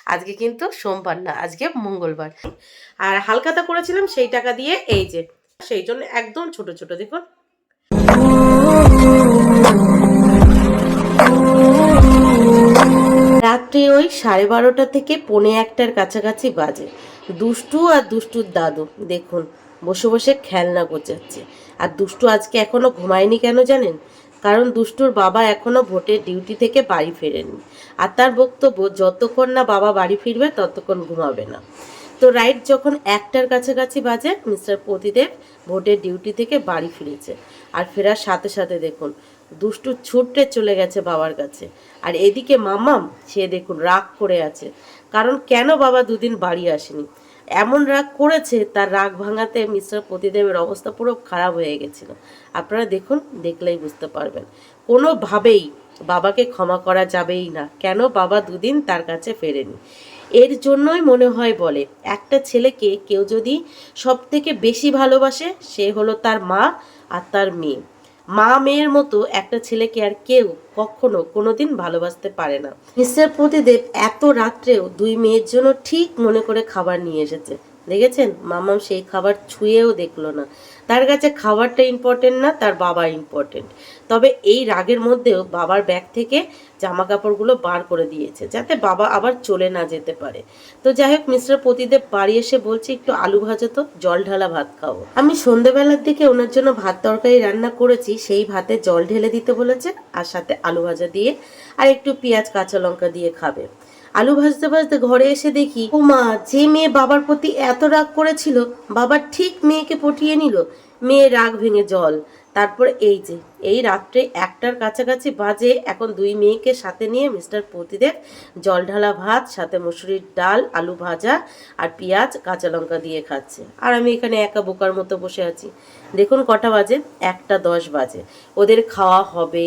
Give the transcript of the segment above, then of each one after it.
আজকে কিন্তু সোমবার না, আজকে মঙ্গলবার। আর হালখাতা করেছিলাম সেই টাকা দিয়ে, এই যে সেই জন্য একদম ছোট ছোট দেখুন। রাত্রে ওই 12:30 থেকে 1:45-র কাছাকাছি বাজে। দুষ্টু আর দুষ্টুর দাদু দেখুন বসে বসে খেলনা গোছাচ্ছে। আর দুষ্টু আজকে এখনো ঘুমায়নি, কেন জানেন? কারণ দুষ্টুর বাবা এখনো ভোটের ডিউটি থেকে বাড়ি ফেরেনি। আর তার বক্তব্য যতক্ষণ না বাবা বাড়ি ফিরবে ততক্ষণ ঘুমাবে না। তো রাইট যখন 1টার কাছাকাছি বাজে, মিস্টার প্রতিদেব ভোটের ডিউটি থেকে বাড়ি ফিরেছে। আর ফেরার সাথে সাথে দেখুন দুষ্টু ছুটে চলে গেছে বাবার কাছে। আর এদিকে মামাম, সে দেখুন রাগ করে আছে, কারণ কেন বাবা দুদিন বাড়ি আসেনি। এমন রাগ করেছে, তার রাগ ভাঙাতে মিস্টার প্রতিদেবের অবস্থা পুরো খারাপ হয়ে গেছিল। আপনারা দেখুন, দেখলেই বুঝতে পারবেন। কোনোভাবেই বাবাকে ক্ষমা করা যাবেই না, কেন বাবা দুদিন তার কাছে ফেরেনি। এর জন্যই মনে হয় বলে, একটা ছেলেকে কেউ যদি সব থেকে বেশি ভালোবাসে, সে হলো তার মা আর তার মেয়ে। মা মেয়ের মতো একটা ছেলেকে আর কেউ কখনো কোনোদিন ভালোবাসতে পারে না। মিস্টার প্রতিদেব এত রাত্রেও দুই মেয়ের জন্য ঠিক মনে করে খাবার নিয়ে এসেছে। দেখেছেন, মামাম সেই খাবার ছুঁয়েও দেখলো না। তার কাছে খাবারটা ইম্পর্টেন্ট না, তার বাবা ইম্পর্টেন্ট। তবে এই রাগের মধ্যেও বাবার ব্যাগ থেকে জামা কাপড়গুলো বার করে দিয়েছে, যাতে বাবা আবার চলে না যেতে পারে। তো যাই হোক, মিস্টার প্রতিদেব বাড়ি এসে বলছে একটু আলু ভাজা তো, জল ঢালা ভাত খাবো। আমি সন্ধ্যেবেলার দিকে ওনার জন্য ভাত তরকারি রান্না করেছি, সেই ভাতে জল ঢেলে দিতে বলেছে, আর সাথে আলু ভাজা দিয়ে আর একটু পেঁয়াজ কাঁচা লঙ্কা দিয়ে খাবে। আলু ভাজতে ভাজতে ঘরে এসে দেখি, ও মা, যে মেয়ে বাবার প্রতি এত রাগ করেছিল, বাবার ঠিক মেয়েকে পটিয়ে নিল। মেয়ে রাগ ভেঙে জল। তারপর এই যে এই রাত্রে 1টার কাছাকাছি বাজে, এখন দুই মেয়েকে সাথে নিয়ে মিস্টার প্রতিদেব জল ঢালা ভাত, সাথে মসুরির ডাল, আলু ভাজা আর পেঁয়াজ কাঁচা লঙ্কা দিয়ে খাচ্ছে। আর আমি এখানে একা বোকার মতো বসে আছি। দেখুন কটা বাজে, 1টা 10 বাজে। ওদের খাওয়া হবে,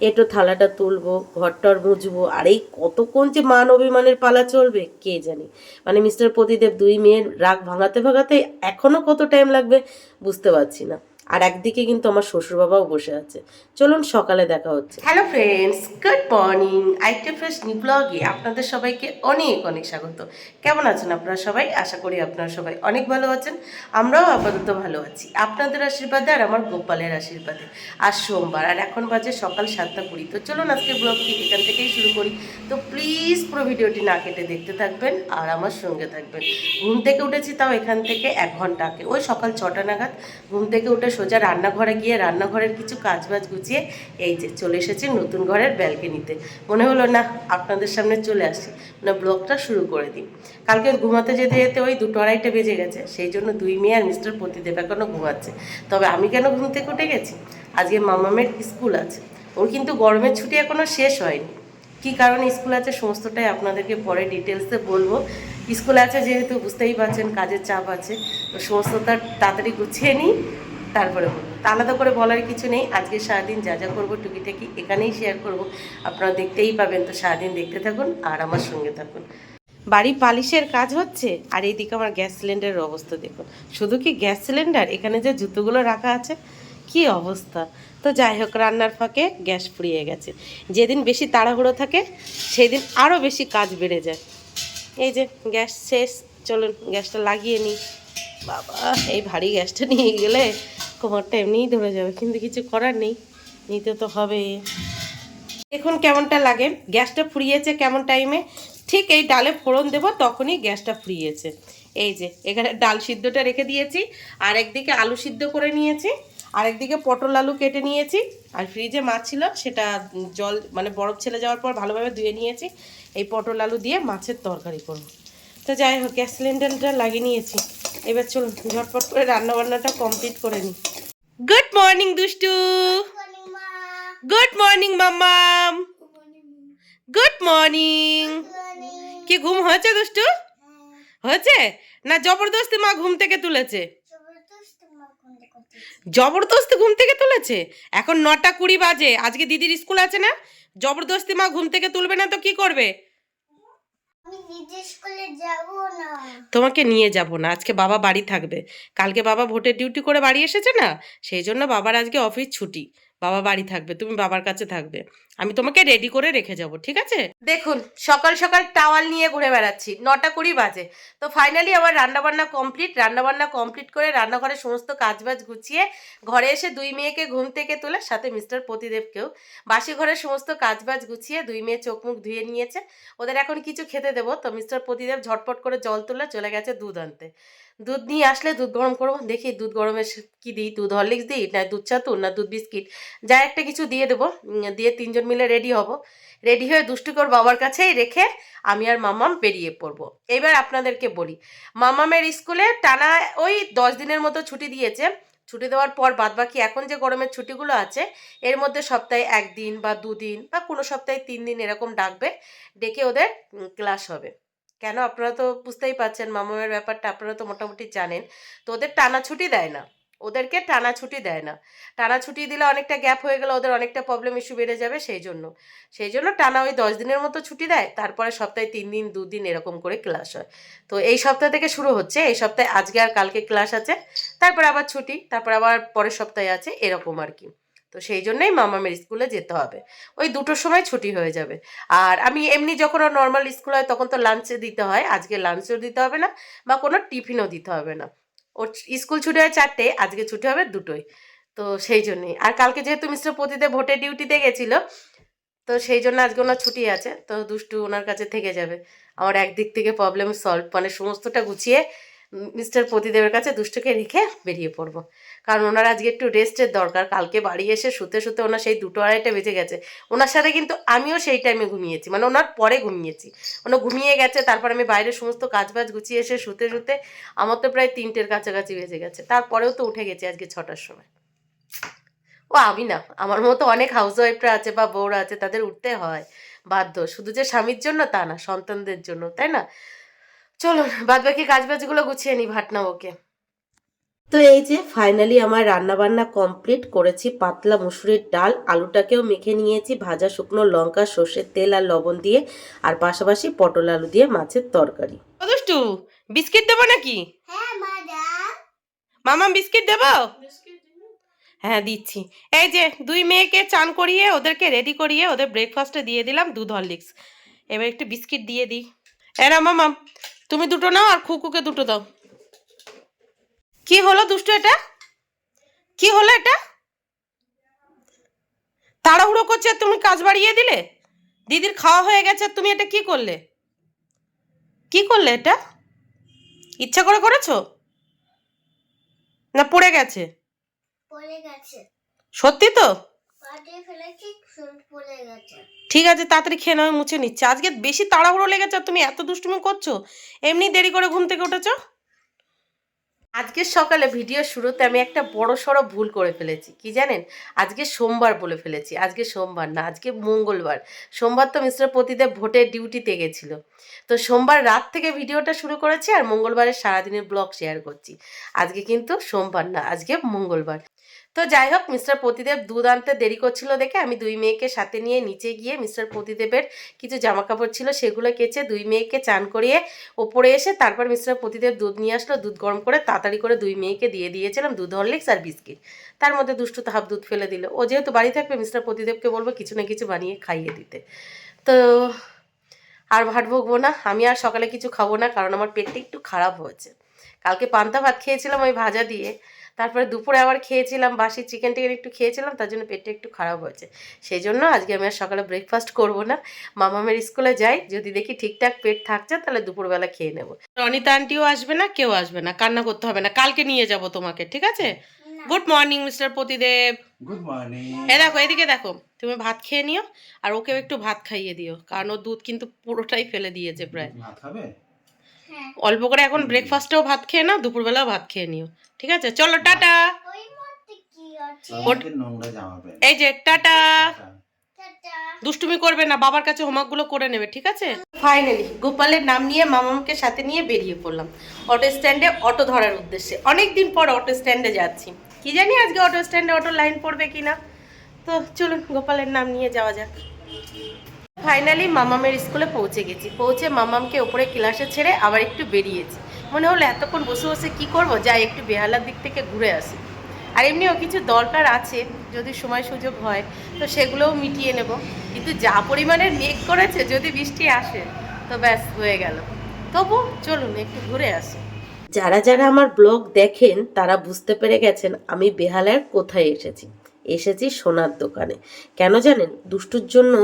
একটু থালাটা তুলবো, ঘরটর মুছবো, আর এই কতক্ষণ যে মান অভিমানের পালা চলবে কে জানি। মানে মিস্টার প্রতিদেব দুই মেয়ের রাগ ভাঙাতে ভাঙাতে এখনো কত টাইম লাগবে বুঝতে পারছি না। আর একদিকে কিন্তু আমার শ্বশুর বাবাও বসে আছে। চলুন সকালে দেখা হচ্ছে। Hello friends, good morning. IT fresh new ব্লগে আপনাদের সবাইকে অনেক অনেক স্বাগত। কেমন আছেন আপনারা সবাই? আশা করি আপনারা সবাই অনেক ভালো আছেন। আমরাও আপাতত ভালো আছি আপনাদের আশীর্বাদে আর আমার গোপালের আশীর্বাদে। আজ সোমবার, আর এখন বাজে সকাল 7টা 20। তো চলুন আজকে ব্লগটি এখান থেকেই শুরু করি। তো প্লিজ পুরো ভিডিওটি না কেটে দেখতে থাকবেন আর আমার সঙ্গে থাকবেন। ঘুম থেকে উঠেছি তাও এখান থেকে 1 ঘন্টা আগে, ওই সকাল 6টা নাগাদ ঘুম থেকে উঠে সোজা রান্নাঘরে গিয়ে রান্নাঘরের কিছু কাজবাজ গুছিয়ে এই যে চলে এসেছি নতুন ঘরের ব্যালকনিতে। মনে হলো না আপনাদের সামনে চলে আসি, না ব্লগটা শুরু করে দিই। কালকে ঘুমাতে যেতে যেতে ওই 2-2:30 বেজে গেছে, সেই জন্য দুই মেয়ে আর মিস্টার প্রতিদেব এখনও ঘুমাচ্ছে। তবে আমি কেন ঘুম থেকে উঠে গেছি, আজকে মামামের স্কুল আছে। ওর কিন্তু গরমের ছুটি এখনও শেষ হয়নি। কী কারণে স্কুল আছে সমস্তটাই আপনাদেরকে পরে ডিটেলসে বলবো। স্কুল আছে যেহেতু বুঝতেই পারছেন, কাজের চাপ আছে, তো সমস্তটা তাড়াতাড়ি গুছিয়ে নিই, তারপরে বলবো। তা আলাদা করে বলার কিছু নেই। আজকে সারাদিন যা যা করবো টুকিটাকি এখানেই শেয়ার করব, আপনারা দেখতেই পাবেন। তো সারাদিন দেখতে থাকুন আর আমার সঙ্গে থাকুন। বাড়ি পালিশের কাজ হচ্ছে, আর এইদিকে আমার গ্যাস সিলিন্ডারের অবস্থা দেখুন। শুধু কি গ্যাস সিলিন্ডার, এখানে যে জুতোগুলো রাখা আছে কি অবস্থা। তো যাই হোক, রান্নার ফাঁকে গ্যাস ফুরিয়ে গেছে। যেদিন বেশি তাড়াহুড়ো থাকে সেই দিন আরও বেশি কাজ বেড়ে যায়। এই যে গ্যাস শেষ, চলুন গ্যাসটা লাগিয়ে নিই। বাবা, এই ভারী গ্যাসটা নিয়ে গেলে কোমরটা এমনিই ধরে যাবে, কিন্তু কিছু করার নেই, নিতে তো হবে। দেখুন কেমনটা লাগে। গ্যাসটা ফুরিয়েছে কেমন টাইমে, ঠিক এই ডালে ফোড়ন দেবো তখনই গ্যাসটা ফুরিয়েছে। এই যে এখানে ডাল সিদ্ধটা রেখে দিয়েছি, আর একদিকে আলু সিদ্ধ করে নিয়েছি, আর একদিকে পটল আলু কেটে নিয়েছি, আর ফ্রিজে মাছ ছিল সেটা জল মানে বরফ ছেলে যাওয়ার পর ভালোভাবে ধুয়ে নিয়েছি। এই পটল আলু দিয়ে মাছের তরকারি করব। তো যাই হোক, গ্যাস সিলিন্ডারটা লাগিয়ে নিয়েছি। এবার চলুন ঝটপট করে রান্নাবান্নাটা কমপ্লিট করে নিই। গুড মর্নিং দুষ্টু। গুড মর্নিং মাম্মাম। Good morning. কি ঘুম হয়েছে দুষ্টু? হয়েছে না জবরদস্তি মা ঘুম থেকে তুলেছে? জবরদস্তি ঘুম থেকে তুলেছে। এখন 9টা 20 বাজে, আজকে দিদির স্কুল আছে না? জবরদস্তি মা ঘুম থেকে তুলবে না তো কি করবে? তোমাকে নিয়ে যাব না, আজকে বাবা বাড়ি থাকবে। কালকে বাবা ভোটের ডিউটি করে বাড়ি এসেছে না, সেই জন্য বাবার আজকে অফিস ছুটি, বাবা বাড়ি থাকবে, তুমি বাবার কাছে থাকবে। আমি তোমাকে রেডি করে রেখে যাব, ঠিক আছে? দেখুন সকাল সকাল টাওয়াল নিয়ে ঘুরে বেড়াচ্ছি, 9টা 20 বাজে। তো ফাইনালি আমার রান্নাবান্না কমপ্লিট করে রান্নাঘরের সমস্ত কাজবাজ গুছিয়ে ঘরে এসে দুই মেয়েকে ঘুম থেকে তুলে, সাথে মিস্টার প্রতিদেবকেও বাসি ঘরের সমস্ত কাজবাজ গুছিয়ে দুই মেয়ে চোখ মুখ ধুয়ে নিয়েছে। ওদের এখন কিছু খেতে দেবো। তো মিস্টার প্রতিদেব ঝটপট করে জল তুলে চলে গেছে দুধ আনতে। দুধ নিয়ে আসলে দুধ গরম করবো, দেখি দুধ গরমে কি দিই, দুধ হরলিক্স দিই না দুধ ছাতু না দুধ বিস্কিট, যা একটা কিছু দিয়ে দেবো। দিয়ে 3জন মিলে রেডি হব। রেডি হয়ে দুষ্টুকর বাবার কাছেই রেখে আমি আর মামাম বেরিয়ে পড়বো। এবার আপনাদেরকে বলি, মামামের স্কুলে টানা ওই 10 দিনের মতো ছুটি দিয়েছে। ছুটি দেওয়ার পর বাদবাকি এখন যে গরমের ছুটিগুলো আছে এর মধ্যে সপ্তাহে 1 দিন বা 2 দিন বা কোনো সপ্তাহে 3 দিন এরকম ডাকবে, ডেকে ওদের ক্লাস হবে। কেন আপনারা তো বুঝতেই পারছেন, মামামের ব্যাপারটা আপনারা তো মোটামুটি জানেন। তো ওদের টানা ছুটি দেয় না, ওদেরকে টানা ছুটি দেয় না। টানা ছুটি দিলে অনেকটা গ্যাপ হয়ে গেলে ওদের অনেকটা প্রবলেম ইস্যু বেড়ে যাবে, সেই জন্য টানা ওই 10 দিনের মতো ছুটি দেয়। তারপরে সপ্তাহে 3 দিন 2 দিন এরকম করে ক্লাস হয়। তো এই সপ্তাহ থেকে শুরু হচ্ছে, এই সপ্তাহে আজকে আর কালকে ক্লাস আছে, তারপর আবার ছুটি, তারপর আবার পরের সপ্তাহে আছে, এরকম আর কি। তো সেই জন্যই মামামের স্কুলে যেতে হবে। ওই 2টোর সময় ছুটি হয়ে যাবে। আর আমি এমনি যখন নর্মাল স্কুল হয় তখন তো লাঞ্চে দিতে হয়, আজকে লাঞ্চও দিতে হবে না বা কোনো টিফিনও দিতে হবে না। ওর স্কুল ছুটি হয় 4টে, আজকে ছুটি হবে 2টোয়। তো সেই জন্যই। আর কালকে যেহেতু মিস্টার প্রতিদেব ভোটের ডিউটিতে গেছিলো, তো সেই জন্য আজকে ওনার ছুটি আছে, তো দুষ্টু ওনার কাছে থেকে যাবে। আমার একদিক থেকে প্রবলেম সলভ, মানে সমস্তটা গুছিয়ে মিস্টার প্রতিদেবের কাছে দুষ্টুকে রেখে বেরিয়ে পড়বো। কারণ ওনার আজকে একটু রেস্টের দরকার। কালকে বাড়ি এসে শুতে শুতে ওনার সেই 2টো 2:30 বেজে গেছে। ওনার সাথে কিন্তু আমিও সেই টাইমে ঘুমিয়েছি, মানে ওনার পরে ঘুমিয়েছি। ওনা ঘুমিয়ে গেছে, তারপর আমি বাইরে সমস্ত কাজবাজ গুছিয়ে এসে শুতে শুতে আমার তো প্রায় 3টের কাছাকাছি বেজে গেছে। তারপরেও তো উঠে গেছি আজকে 6টার সময়। ও আমি না, আমার মতো অনেক হাউসওয়াইফরা আছে বা বউরা আছে, তাদের উঠতে হয় বাধ্য, শুধু যে স্বামীর জন্য তা না, সন্তানদের জন্য, তাই না? চলো বাদ বাকি কাজবাজগুলো গুছিয়ে নি, ভাত না ওকে। তো এই যে ফাইনালি আমার রান্না বান্না কমপ্লিট করেছি। পাতলা মুসুরির ডাল, আলুটাকেও মেখে নিয়েছি ভাজা শুকনো লঙ্কা সর্ষের তেল আর লবণ দিয়ে, আর পাশাপাশি পটল আলু দিয়ে মাছের তরকারি। দুষ্টু বিস্কিট দেবো নাকি? মামা বিস্কিট দেবো? হ্যাঁ দিচ্ছি। এই যে দুই মেয়েকে চান করিয়ে ওদেরকে রেডি করিয়ে ওদের ব্রেকফাস্টে দিয়ে দিলাম দুধ হরলিক্স। এবার একটু বিস্কিট দিয়ে দিই। এরা মামাম তুমি 2টো নাও আর খুকুকে 2টো দাও। কি হলো দুষ্টু, এটা কি হলো? এটা তাড়াহুড়ো করছে আর তুমি কাজ বাড়িয়ে দিলে। দিদির খাওয়া হয়ে গেছে আর তুমি এটা কি করলে? কি করলে এটা? ইচ্ছা করে করেছো না পড়ে গেছে? সত্যি তো? ঠিক আছে তাড়াতাড়ি খেয়ে নাও, মুছে নিচ্ছে। আজকে বেশি তাড়াহুড়ো লেগেছে আর তুমি এত দুষ্টুমি করছো, এমনি দেরি করে ঘুম থেকে উঠেছো। আজকের সকালে ভিডিও শুরুতে আমি একটা বড় সড়ো ভুল করে ফেলেছি, কি জানেন? আজকে সোমবার বলে ফেলেছি। আজকে সোমবার না, আজকে মঙ্গলবার। সোমবার তো মিস্টার প্রতিদেব ভোটের ডিউটিতে গেছিল। তো সোমবার রাত থেকে ভিডিওটা শুরু করেছি আর মঙ্গলবারের সারাদিনের ব্লগ শেয়ার করছি। আজকে কিন্তু সোমবার না, আজকে মঙ্গলবার। তো যাই হোক, মিস্টার প্রতিদেব দুধ আনতে দেরি করছিল দেখে আমি দুই মেয়েকে সাথে নিয়ে নিচে গিয়ে মিস্টার প্রতিদেবের কিছু জামা কাপড় ছিল সেগুলো কেচে দুই মেয়েকে চান করিয়ে ওপরে এসে তারপর মিস্টার প্রতিদেব দুধ নিয়ে আসলো। দুধ গরম করে তাড়াতাড়ি করে দুই মেয়েকে দিয়ে দিয়েছিলাম দুধ হরলিক্স আর বিস্কিট। তার মধ্যে দুষ্টু তো হাফ দুধ ফেলে দিল। ও যেহেতু বাড়ি থাকবে মিস্টার প্রতিদেবকে বলবো কিছু না কিছু বানিয়ে খাইয়ে দিতে। তো আর ভাত ভোগবো না, আমি আর সকালে কিছু খাবো না, কারণ আমার পেটটা একটু খারাপ হয়েছে। কালকে পান্তা ভাত খেয়েছিলাম ওই ভাজা দিয়ে, তারপরে দুপুরে আবার খেয়েছিলাম বাসি চিকেন টিকেন একটু খেয়েছিলাম, তার জন্য পেটটা একটু খারাপ হয়েছে। সেই জন্য আজকে আমি আর সকালে ব্রেকফাস্ট করবো না। মামামের স্কুলে যাই, যদি দেখি ঠিকঠাক পেট থাকছে তাহলে দুপুরবেলা খেয়ে নেবো। রনিতা আন্টিও আসবে না, কেউ আসবে না, কান্না করতে হবে না, কালকে নিয়ে যাব তোমাকে, ঠিক আছে? Good morning Mr Pratidev. Good morning. দেখো এদিকে দেখো, তুমি ভাত খেয়ে নিও আর ওকেও একটু ভাত খাইয়ে দিও, কারণ ও দুধ কিন্তু পুরোটাই ফেলে দিয়েছে প্রায়। ভাত খাবে? অল্প করে এখন ব্রেকফাস্টেও ভাত খেয়ে নাও, দুপুরবেলাও ভাত খেয়ে নিও, ঠিক আছে? চলো টাটা। এই যে টাটা। দুষ্টুমি করবে না, বাবার কাছে হোমওয়ার্কগুলো করে নেবে, ঠিক আছে? ফাইনালি গোপালের নাম নিয়ে মামাকে সাথে নিয়ে বেরিয়ে পড়লাম অটো স্ট্যান্ডে অটো ধরার উদ্দেশ্যে। অনেক দিন পর অটো স্ট্যান্ডে যাচ্ছি, কি জানি আজকে অটো স্ট্যান্ডে অটো লাইন পড়বে কিনা। তো চলুন গোপালের নাম নিয়ে যাওয়া যাক। ফাইনালি মামামের স্কুলে পৌঁছে গেছি। পৌঁছে মামামকে ওপরে ক্লাসে ছেড়ে আবার একটু বেরিয়েছি। মনে হলো এতক্ষণ বসে বসে কি করব, যাই একটু বেহালার দিক থেকে ঘুরে আসি। আর এমনিও কিছু দরকার আছে, যদি সময় সুযোগ হয় তো সেগুলোও মিটিয়ে নেব। কিন্তু যা পরিমাণের মেঘ করেছে, যদি বৃষ্টি আসে তো ব্যাস হয়ে গেল। তবু চলুন একটু ঘুরে আসি। যারা যারা আমার ব্লগ দেখেন তারা বুঝতে পেরে গেছেন আমি বেহালার কোথায় এসেছি। এসেছি সোনার দোকানে। কেন জানেন? দুষ্টুর জন্য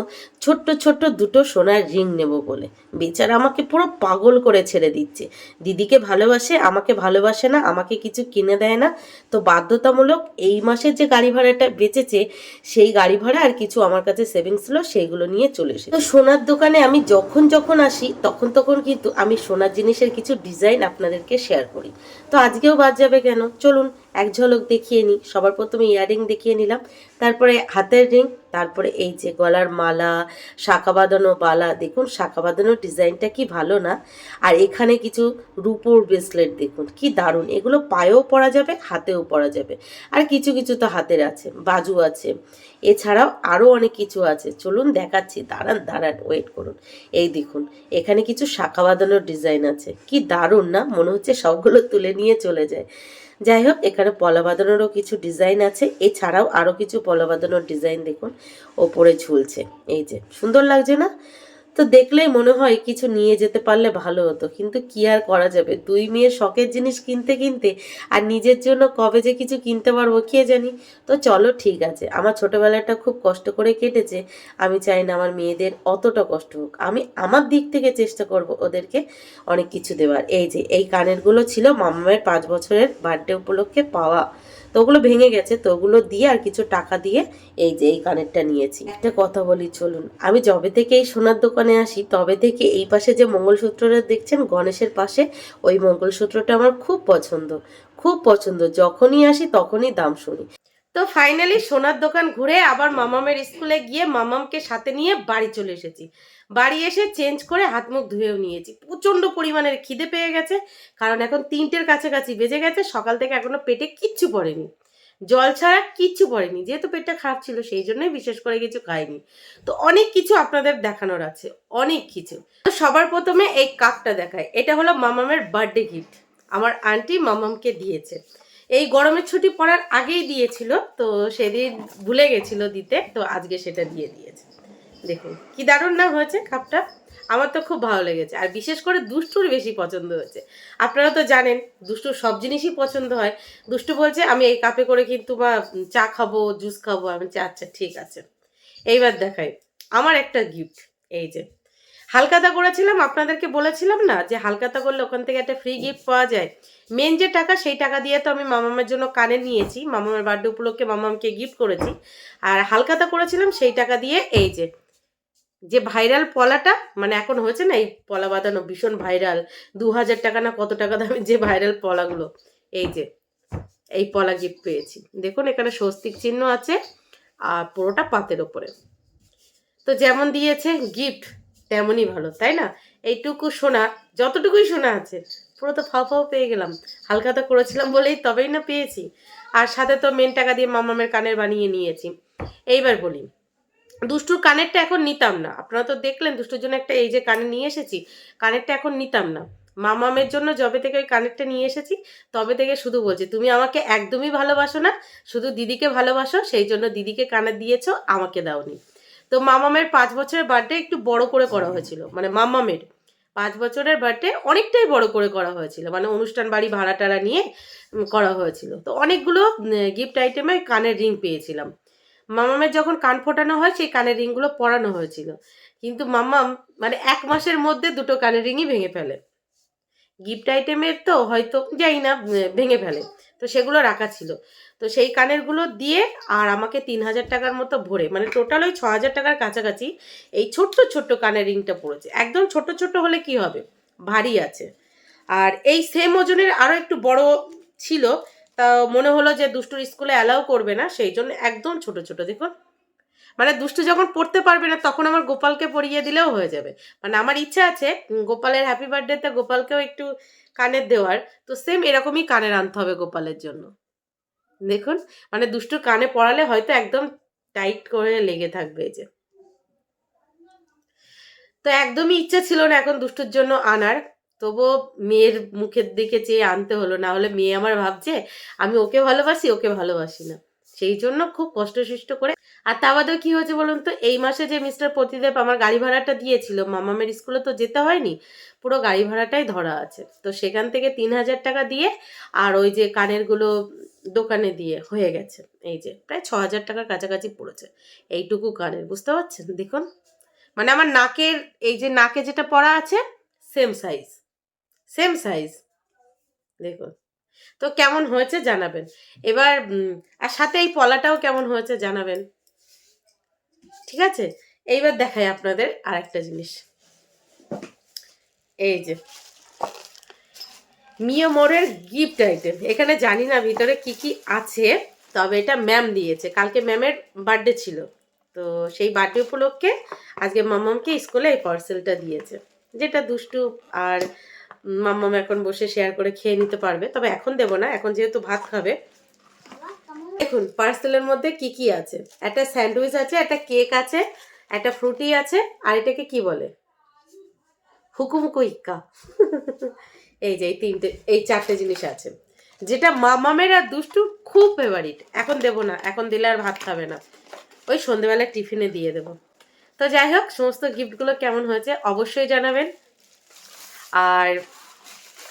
ছোট্ট ছোট্ট দুটো সোনার রিং নেব বলে। বেচারা আমাকে পুরো পাগল করে ছেড়ে দিচ্ছে। দিদিকে ভালোবাসে, আমাকে ভালোবাসে না, আমাকে কিছু কিনে দেয় না। তো বাধ্যতামূলক এই মাসের যে গাড়ি ভাড়াটা বেঁচেছে সেই গাড়ি ভাড়া আর কিছু আমার কাছে সেভিংস ছিল সেইগুলো নিয়ে চলে এসেছি। তো সোনার দোকানে আমি যখন যখন আসি তখন তখন কিন্তু আমি সোনার জিনিসের কিছু ডিজাইন আপনাদেরকে শেয়ার করি। তো আজকেও বাদ যাবে কেন, চলুন এক ঝলক দেখিয়ে নিই। সবার প্রথমে ইয়াররিং দেখিয়ে নিলাম, তারপরে হাতের রিং, তারপরে এই যে গলার মালা, শাঁখা বাঁধানো বালা। দেখুন শাঁখা বাঁধানো ডিজাইনটা কি ভালো না? আর এখানে কিছু রূপোর ব্রেসলেট দেখুন কি দারুণ। এগুলো পায়েও পরা যাবে, হাতেও পরা যাবে। আর কিছু কিছু তো হাতের আছে, বাজু আছে, এছাড়াও আরও অনেক কিছু আছে। চলুন দেখাচ্ছি, দাঁড়ান দাঁড়ান, ওয়েট করুন। এই দেখুন এখানে কিছু শাঁখা বাঁধানোর ডিজাইন আছে, কি দারুণ না? মনে হচ্ছে সবগুলো তুলে নিয়ে চলে যায়। যাই হোক, এখানে পলা বাঁধানোরও কিছু ডিজাইন আছে, এছাড়াও আরও কিছু পলা বাঁধানোর ডিজাইন দেখুন ওপরে ঝুলছে। এই যে সুন্দর লাগছে না? তো দেখলেই মনে হয় কিছু নিয়ে যেতে পারলে ভালো হতো, কিন্তু কি আর করা যাবে। দুই মেয়ের শখের জিনিস কিনতে কিনতে আর নিজের জন্য কবে যে কিছু কিনতে পারবো কে জানি। তো চলো ঠিক আছে, আমার ছোটবেলাটা খুব কষ্ট করে কেটেছে, আমি চাই না আমার মেয়েদের অতটা কষ্ট হোক। আমি আমার দিক থেকে চেষ্টা করব ওদেরকে অনেক কিছু দেওয়ার। এই যে এই কানেরগুলো ছিল মামামের 5 বছরের বার্থডে উপলক্ষে পাওয়া, তো ওগুলো ভেঙে গেছে, তো ওগুলো দিয়ে আর কিছু টাকা দিয়ে এই যে এই কানেরটা নিয়েছি। একটা কথা বলি চলুন, আমি যবে থেকে এই সোনার দোকানে আসি তবে থেকে এই পাশে যে মঙ্গলসূত্রটা দেখছেন গণেশের পাশে, ওই মঙ্গলসূত্রটা আমার খুব পছন্দ, খুব পছন্দ। যখনই আসি তখনই দাম শুনি। তো ফাইনালি সোনার দোকান ঘুরে আবার মামামের স্কুলে গিয়ে মামামকে সাথে নিয়ে বাড়ি চলে এসেছি। বাড়ি এসে চেঞ্জ করে হাত মুখ ধুয়েও নিয়েছি। প্রচণ্ড পরিমাণের খিদে পেয়ে গেছে, কারণ এখন 3টের কাছাকাছি বেজে গেছে। সকাল থেকে এখনো পেটে কিচ্ছু পড়েনি, জল ছাড়া কিচ্ছু পড়েনি। যেহেতু পেটটা খারাপ ছিল সেই জন্যই বিশেষ করে কিছু খাইনি। তো অনেক কিছু আপনাদের দেখানোর আছে, অনেক কিছু। তো সবার প্রথমে এই কাপটা দেখায়। এটা হলো মামামের বার্থডে গিফট, আমার আন্টি মামামকে দিয়েছে। এই গরমের ছুটি পড়ার আগেই দিয়েছিল, তো সেদিন ভুলে গেছিল দিতে, তো আজকে সেটা দিয়ে দিয়েছে। দেখুন কি দারুণ না হয়েছে কাপটা? আমার তো খুব ভালো লেগেছে, আর বিশেষ করে দুষ্টুর বেশি পছন্দ হয়েছে। আপনারা তো জানেন দুষ্টুর সব জিনিসই পছন্দ হয়। দুষ্টু বলছে আমি এই কাপে করে কিন্তু বা চা খাবো, জুস খাবো। আমি বলছি আচ্ছা ঠিক আছে। এইবার দেখাই আমার একটা গিফট। এই যে হালখাতা করেছিলাম, আপনাদেরকে বলেছিলাম না যে হালখাতা করলে ওখান থেকে একটা ফ্রি গিফট পাওয়া যায়। মেন যে টাকা সেই টাকা দিয়ে তো আমি মামামের জন্য কানে নিয়েছি, মামামের বার্থডে উপলক্ষে মামামকে গিফট করেছি। আর হালখাতা করেছিলাম সেই টাকা দিয়ে এই যে যে ভাইরাল পলাটা, মানে এখন হয়েছে না এই পলা বাঁধানো ভীষণ ভাইরাল, 2000 টাকা না কত টাকা দামের যে ভাইরাল পলাগুলো, এই যে এই পলা গিফট পেয়েছি। দেখুন এখানে স্বস্তিক চিহ্ন আছে আর পুরোটা পাতের ওপরে। তো যেমন দিয়েছে গিফট তেমনই ভালো, তাই না? এইটুকু সোনা, যতটুকুই সোনা আছে পুরো তো ফাও ফাও পেয়ে গেলাম। হালখাতা করেছিলাম বলেই তবেই না পেয়েছি। আর সাথে তো মেন টাকা দিয়ে মামামের কানের বানিয়ে নিয়েছি। এইবার বলি, দুষ্টুর কানেরটা এখন নিতাম না। আপনারা তো দেখলেন দুষ্টুর জন্য একটা এই যে কানের নিয়ে এসেছি, কানেরটা এখন নিতাম না। মামামের জন্য যবে থেকে ওই কানেরটা নিয়ে এসেছি তবে থেকে শুধু বলছে তুমি আমাকে একদমই ভালোবাসো না, শুধু দিদিকে ভালোবাসো, সেই জন্য দিদিকে কানের দিয়েছো, আমাকে দাওনি। তো মামামের 5 বছরের বার্থডে একটু বড় করে করা হয়েছিল, মানে মামামের 5 বছরের বার্থডে অনেকটাই বড় করে করা হয়েছিল, মানে অনুষ্ঠান বাড়ি ভাড়া টাড়া নিয়ে করা হয়েছিল। তো অনেকগুলো গিফট আইটেমে কানের রিং পেয়েছিলাম। মামামের যখন কান ফোটানো হয় সেই কানের রিংগুলো পরানো হয়েছিল, কিন্তু মামাম মানে 1 মাসের মধ্যে দুটো কানের রিংই ভেঙে ফেলে। গিফট আইটেমের তো হয়তো যাই না ভেঙে ফেলে, তো সেগুলো রাখা ছিল। তো সেই কানেরগুলো দিয়ে আর আমাকে 3000 টাকার মতো ভরে, মানে টোটাল ওই 6000 টাকার কাছাকাছি এই ছোট্ট ছোট্ট কানের রিংটা পড়েছে। একদম ছোট ছোট হলে কি হবে, ভারী আছে। আর এই সেম ওজনের আরও একটু বড় ছিল, তা মনে হলো যে দুষ্টুর স্কুলে অ্যালাউ করবে না, সেই জন্য একদম ছোট ছোট। দেখুন মানে দুষ্টু যখন পড়তে পারবে না তখন আমার গোপালকে পরিয়ে দিলেও হয়ে যাবে। মানে আমার ইচ্ছা আছে গোপালের হ্যাপি বার্থডেতে গোপালকেও একটু কানের দেওয়ার, তো সেম এরকমই কানের আনতে হবে গোপালের জন্য। দেখুন মানে দুষ্টুর কানে পড়ালে হয়তো একদম টাইট করে লেগে থাকবে। এই যে তো একদমই ইচ্ছা ছিল না এখন দুষ্টুর জন্য আনার, তবুও মেয়ের মুখের দিকে চেয়ে আনতে হলো, না হলে মেয়ে আমার ভাবছে আমি ওকে ভালোবাসি, ওকে ভালোবাসি না। সেই জন্য খুব কষ্ট করে। আর তা বাদেও কি হয়েছে বলুন তো, এই মাসে যে মিস্টার প্রতিদেব আমার গাড়ি ভাড়াটা দিয়েছিল, মামামের স্কুলে তো যেতে হয়নি, পুরো গাড়ি ভাড়াটাই ধরা আছে। তো সেখান থেকে 3,000 টাকা দিয়ে আর ওই যে কানেরগুলো দোকানে দিয়ে হয়ে গেছে, এই যে প্রায় 6,000 টাকার কাছাকাছি পড়েছে এইটুকু কানের, বুঝতে পারছেন? দেখুন, মানে আমার নাকের, এই যে নাকে যেটা পড়া আছে সেম সাইজ, সেম সাইজ, দেখুন। তো কেমন হয়েছে জানাবেন এবার, আর সাথে এই পলাটাও কেমন হয়েছে জানাবেন, ঠিক আছে? এইবার দেখাই আপনাদের আর একটা জিনিস, এই যে মিওমোরের গিফট আইটেম। এখানে জানি না ভিতরে কি কি আছে, তবে এটা ম্যাম দিয়েছে, কালকে ম্যামের বার্থডে ছিল, তো সেই বার্থডে উপলক্ষে আজকে মাম্মামকে স্কুলে এই পার্সেলটা দিয়েছে, যেটা দুষ্টু আর মাম্মাম এখন বসে শেয়ার করে খেয়ে নিতে পারবে, তবে এখন দেবো না, এখন যেহেতু ভাত খাবে। দেখুন পার্সেলের মধ্যে কি কি আছে, একটা স্যান্ডউইচ আছে, একটা কেক আছে, একটা ফ্রুটি আছে, আর এটাকে কি বলে, হুকুমুকু ইক্কা। এই যে এই চারটে জিনিস আছে, যেটা মামামের আর দুষ্টু খুব ফেভারিট। এখন দেবো না, এখন দিলে আর ভাত খাবে না, ওই সন্ধেবেলা টিফিনে দিয়ে দেবো। তো যাই হোক, সমস্ত গিফটগুলো কেমন হয়েছে অবশ্যই জানাবেন। আর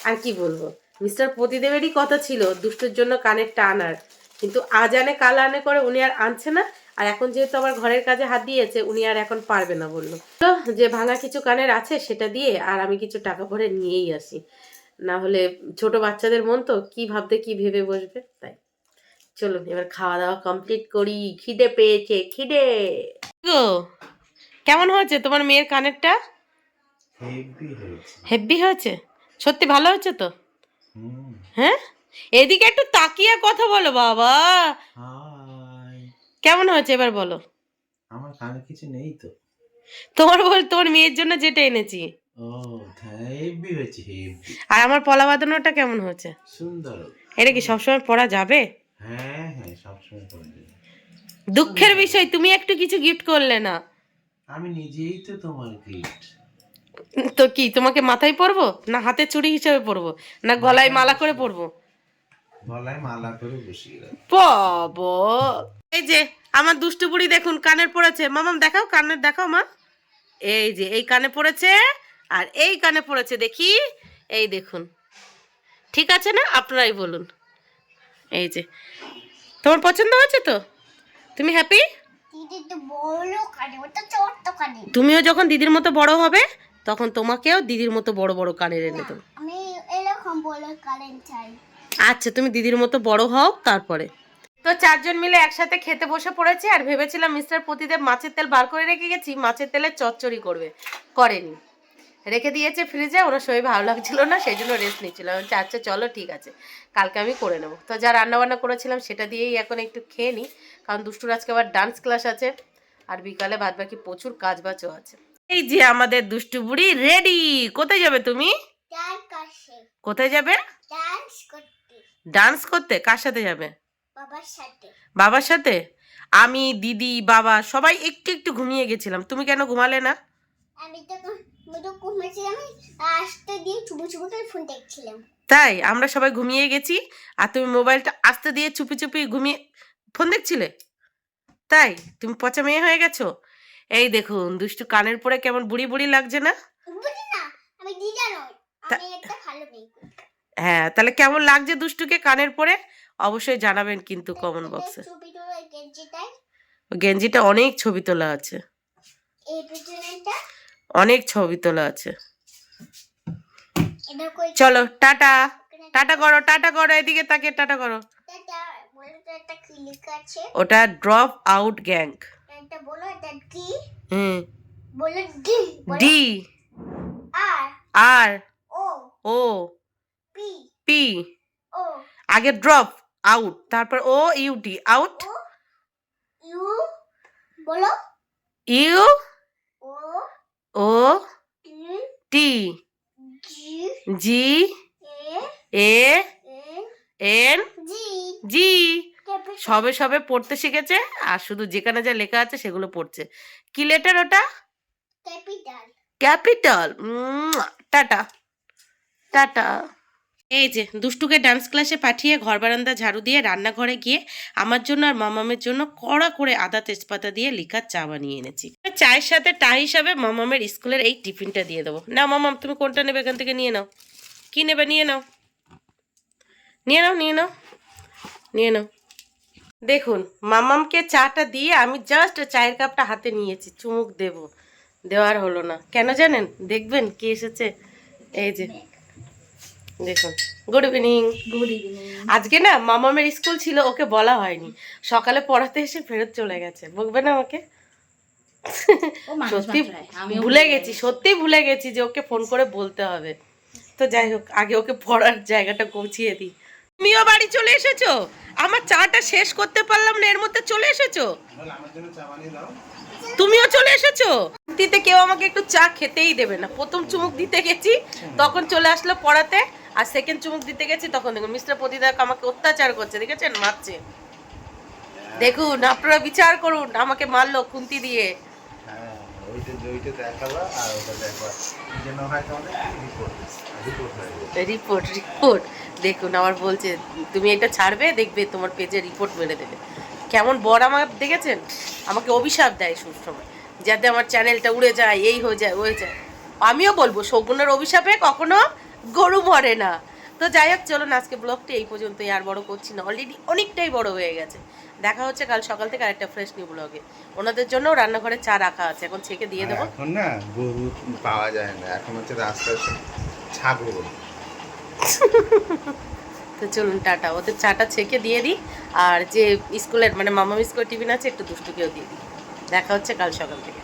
আর কি বলবো, মিস্টার প্রতিদেবেরই কথা ছিল দুষ্টুর জন্য কানেরটা আনার, কিন্তু আজ আনে কাল আনে করে উনি আর আনছে না। আর এখন যেহেতু আমার ঘরের কাজে হাত দিয়েছে, উনি আর এখন পারবে না বললো। তো যে ভাঙা কিছু কানের আছে সেটা দিয়ে আর আমি কিছু টাকা ভরে নিয়েই আসি, না হলে ছোট বাচ্চাদের মন তো কি ভাবতে কি ভেবে বসবে। তাই চলুন এবার খাওয়া দাওয়া কমপ্লিট করি, খিদে পেয়েছে, খিদে গো। কেমন হয়েছে তোমার মেয়ের কানেরটা? হেভি হয়েছে, সত্যি ভালো হয়েছে তো? হ্যাঁ, এদিকে একটু তাকিয়ে কথা বলো বাবা। কেমন হয়েছে এবার বলো? আমার কানে কিছু নেই তো। তোমার মেয়ের জন্য যেটা এনেছি। ও হেভি হয়েছে, হেভি। আর আমার পলা বাঁধানোটা কেমন হয়েছে? সুন্দর। এটা কি সবসময় পরা যাবে? হ্যাঁ হ্যাঁ, সবসময় পরা যাবে। দুঃখের বিষয় তুমি একটু কিছু গিফট করলে না। আমি নিজেই তো তোমার গিফট। তো কি তোমাকে মাথায় পরবো, না হাতে চুড়ি হিসেবে পরবো, না গলায় মালা করে পরবো? গলায় মালা করে বসিয়ে রাখ বাবা, এই যে আমার দুষ্টু বুড়ি দেখুন কানের পড়েছে, মামাম দেখাও কানের, দেখাও মা। এই যে এই কানে পড়েছে আর এই কানে পড়েছে, দেখি, এই দেখুন, ঠিক আছে না? আপনারাই বলুন। এই যে তোমার পছন্দ হয়েছে তো? তুমি হ্যাপি? তুমিও যখন দিদির মতো বড় হবে তখন তোমাকেও দিদির মতো বড় বড় কানের এনে দেবো। আমি এরকম বড় কারেন্ট চাই। আচ্ছা তুমি দিদির মতো বড় হও তারপরে। তো চারজন মিলে একসাথে খেতে বসে পড়েছি, আর ভেবেছিলাম মিস্টার প্রতিদেব মাছের তেল বার করে রেখে গেছি, মাছের তেলের চচ্চড়ি করবে, করেনি, রেখে দিয়েছে ফ্রিজে। ওরা শরীর ভালো লাগছিল না, সেই জন্য রেস্ট নিচ্ছিল। আচ্ছা চলো ঠিক আছে, কালকে আমি করে নেবো। তো যা রান্নাবান্না করেছিলাম সেটা দিয়েই এখন একটু খেয়ে নিই, কারণ দুষ্টুর আজকে আবার ডান্স ক্লাস আছে, আর বিকালে বাদ বাকি প্রচুর কাজ বাজও আছে। এই যে আমাদের দুষ্টু বুড়ি রেডি। কোথায় যাবে তুমি? কোথায় যাবে? ডান্স করতে। ডান্স করতে? কার সাথে যাবে? বাবার সাথে। বাবার সাথে? আমি, দিদি, বাবা সবাই একটু একটু ঘুমিয়ে গেছিলাম, তুমি কেন ঘুমালে না? আমি তো ঘুমিয়েছিলাম, আস্তে দিয়ে চুপি চুপি করে ফোন দেখছিলাম। তাই আমরা সবাই ঘুমিয়ে গেছি, আর তুমি মোবাইলটা আস্তে দিয়ে চুপি চুপি ঘুমিয়ে ফোন দেখছিলে? তাই তুমি পচা মেয়ে হয়ে গেছো। এই দেখুন দুষ্টু কানের পরে কেমন বুড়ি বুড়ি লাগছে না? বুঝি না, আমি দিদা নই, আমি একটা ভালো মেয়ে। হ্যাঁ, তাহলে কেমন লাগছে দুষ্টুকে কানের পরে অবশ্যই জানাবেন কিন্তু কমেন্ট বক্সে। ছবি তোলা গেঞ্জিটাই, গেঞ্জিটা অনেক ছবি তোলা আছে, এই পেছনেটা অনেক ছবি তোলা আছে। এটা কই? চলো টাটা, টাটা করো, টাটা করো, এদিকে তাকে টাটা করো। এটা বলো তো, একটা কি লেখা আছে? ওটা ড্রপ আউট গ্যাং। এটা বলো, এটা কি? হুম, বলো D. D R R O O P P. ও আগে ড্রপ আউট, তারপর O U T out. O U বলো, U O O T T G G A A N N G G. Capital. সবে সবে পড়তে শিখেছে, আর শুধু যেখানে যা লেখা আছে সেগুলো পড়ছে। কি লেটার ওটা? ক্যাপিটাল। ক্যাপিটাল। টাটা। টাটা। এই যে দুষ্টুকে ডান্স ক্লাসে পাঠিয়ে ঘর বারান্দা ঝাড়ু দিয়ে রান্নাঘরে গিয়ে আমার জন্য আর মামামের জন্য কড়া করে আদা তেজপাতা দিয়ে লিকার চা বানিয়ে এনেছি। চায়ের সাথে টা হিসাবে মামামের স্কুলের এই টিফিনটা দিয়ে দেবো। না মামাম, তুমি কোনটা নেবে এখান থেকে নিয়ে নাও। কি নেবে নিয়ে নাও, নিয়ে নাও, নিয়ে নাও, নিয়ে নাও। দেখুন মামামকে চাটা দিয়ে আমি জাস্ট চায়ের কাপটা হাতে নিয়েছি, চুমুক দেব, দেওয়ার হলো না। কেন জানেন? দেখবেন কে এসেছে। এই যে দেখুন, গুড ইভিনিং। Good evening. আজকে না মামামের স্কুল ছিল, ওকে বলা হয়নি, সকালে পড়াতে এসে ফেরত চলে গেছে। বকবে না আমাকে? সত্যি ভুলে গেছি, সত্যি ভুলে গেছি যে ওকে ফোন করে বলতে হবে। তো যাই হোক, আগে ওকে পড়ার জায়গাটা পৌঁছিয়ে দিই। তুমিও বাড়ি চলে এসেছো? আমার চাটা শেষ করতে পারলাম না, এর মধ্যে চলে এসেছো। আমার জন্য চা বানিয়ে দাও। তুমিও চলে এসেছো? দিতে কেউ আমাকে একটু চা খেতেই দেবে না। প্রথম চুমুক দিতে গেছি তখন চলে আসলো পড়াতে, আর সেকেন্ড চুমুক দিতে গেছি তখন দেখুন মিস্টার প্রতিদাক আমাকে অত্যাচার করছে, দেখেছেন? মারছে। দেখুন আপনারা বিচার করুন, আমাকে মারলো খুন্তি দিয়ে। হ্যাঁ, ওইটা দেখাবা আর ওটা দেখবা। এই জন্য হয়তো অনেক রিপোর্ট হয়ে যাবে। রিপোর্ট রিপোর্ট দেখুন আমার বলছে তুমি এটা ছাড়বে, দেখবে তোমার পেজে রিপোর্ট মেরে দেবে। কেমন বড় আমার, দেখেছেন? আমাকে অভিশাপ দেয় সবসময় যাতে আমার চ্যানেলটা উড়ে যায়, এই হয়ে যায় ওই যায়। আমিও বলবো শগুনের অভিশাপে কখনো গরু মরে না। তো যাই হোক, চলুন আজকে ব্লগটা এই পর্যন্তই, আর বড় করছি না, অলরেডি অনেকটাই বড় হয়ে গেছে। দেখা হচ্ছে কাল সকাল থেকে আরেকটা ফ্রেশ নিউ ব্লগে। ওনাদের জন্য রান্নাঘরে চা রাখা আছে, এখন ছেঁকে দিয়ে দেবো। এখন না গরু পাওয়া যায় না, এখন হচ্ছে রাস্তায় ছাগল। তো চলুন টাটা, ওদের চাটা ছেঁকে দিয়ে দিই, আর যে স্কুলের মানে মামাম স্কুলের টিফিন আছে একটু দুষ্টুকেও দিয়ে দিই। দেখা হচ্ছে কাল সকাল থেকে।